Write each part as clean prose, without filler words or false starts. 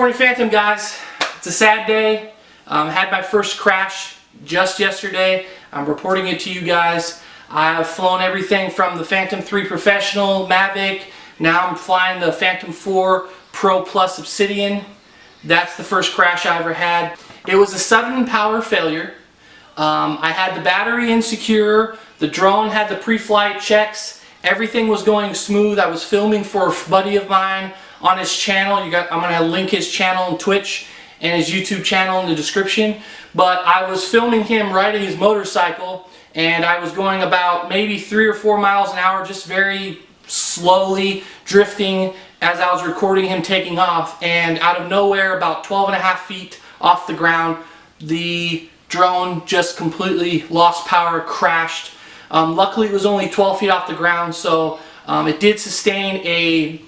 Morning Phantom, guys. It's a sad day. Had my first crash just yesterday. I'm reporting it to you guys. I've flown everything from the Phantom 3 Professional Mavic. Now I'm flying the Phantom 4 Pro Plus Obsidian. That's the first crash I ever had. It was a sudden power failure. I had the battery insecure. The drone had the pre-flight checks. Everything was going smooth. I was filming for a buddy of mine on his channel. I'm going to link his channel on Twitch and his YouTube channel in the description. But I was filming him riding his motorcycle, and I was going about maybe 3 or 4 miles an hour, just very slowly drifting as I was recording him taking off. And out of nowhere, about 12.5 feet off the ground, the drone just completely lost power, crashed. Luckily it was only 12 feet off the ground, so it did sustain a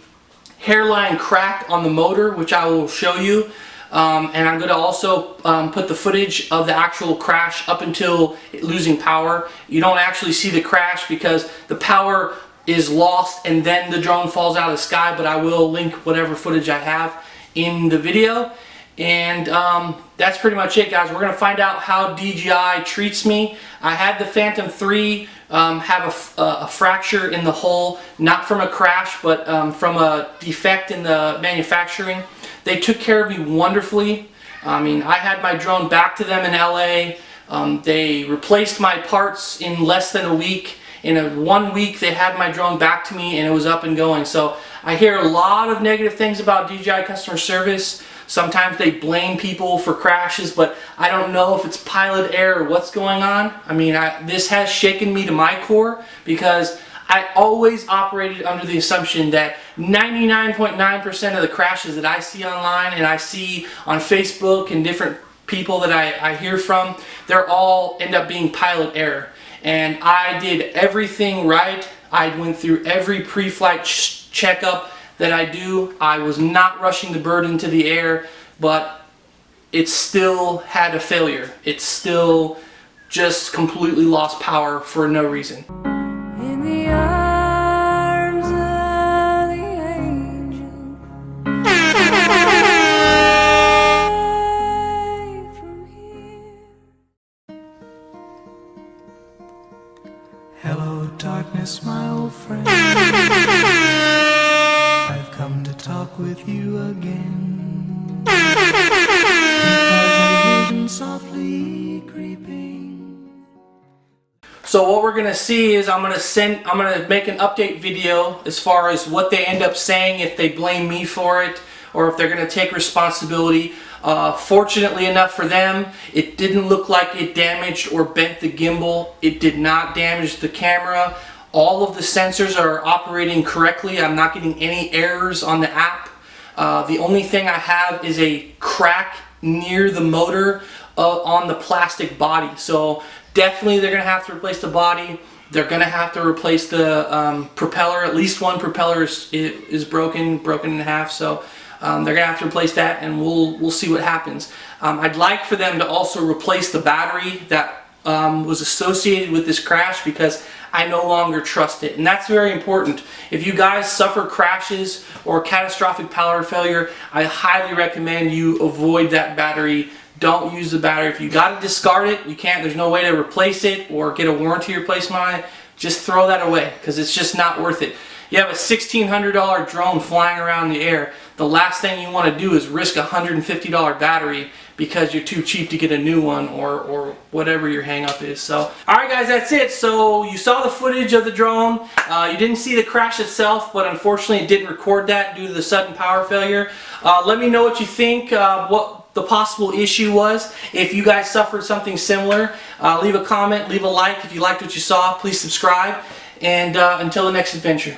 hairline crack on the motor, which I will show you. And I'm going to also put the footage of the actual crash up until losing power. You don't actually see the crash because the power is lost and then the drone falls out of the sky, but I will link whatever footage I have in the video. And that's pretty much it, guys. We're going to find out how DJI treats me. I had the Phantom 3 have a fracture in the hull, not from a crash, but from a defect in the manufacturing. They took care of me wonderfully. I mean, I had my drone back to them in LA. They replaced my parts in less than a week. In 1 week, they had my drone back to me and it was up and going. So I hear a lot of negative things about DJI customer service. Sometimes they blame people for crashes, but I don't know if it's pilot error or what's going on. I mean, this has shaken me to my core because I always operated under the assumption that 99.9% of the crashes that I see online and I see on Facebook and different people that I hear from, they're all end up being pilot error. And I did everything right. I went through every pre-flight checkup that I do. I was not rushing the bird into the air, but it still had a failure. It still just completely lost power for no reason. In the arms of the angel, away from here. Hello darkness, my old friend. I've come to talk with you again, because a vision softly creeping. So what we're gonna see is I'm gonna make an update video as far as what they end up saying, if they blame me for it or if they're gonna take responsibility. Fortunately enough for them, it didn't look like it damaged or bent the gimbal. It did not damage the camera. All of the sensors are operating correctly. I'm not getting any errors on the app. The only thing I have is a crack near the motor on the plastic body. So definitely they're going to have to replace the body. They're going to have to replace the propeller. At least one propeller is broken in half. So they're going to have to replace that, and we'll see what happens. I'd like for them to also replace the battery that was associated with this crash, because I no longer trust it. And that's very important. If you guys suffer crashes or catastrophic power failure, I highly recommend you avoid that battery. Don't use the battery. If you got to discard it, you can't, there's no way to replace it or get a warranty replacement on it, just throw that away, because it's just not worth it. You have a $1,600 drone flying around the air. The last thing you want to do is risk a $150 battery because you're too cheap to get a new one, or whatever your hang up is. So, alright guys, that's it. So you saw the footage of the drone. You didn't see the crash itself, but unfortunately it didn't record that due to the sudden power failure. Let me know what you think, what the possible issue was. If you guys suffered something similar, leave a comment, leave a like. If you liked what you saw, please subscribe. And until the next adventure.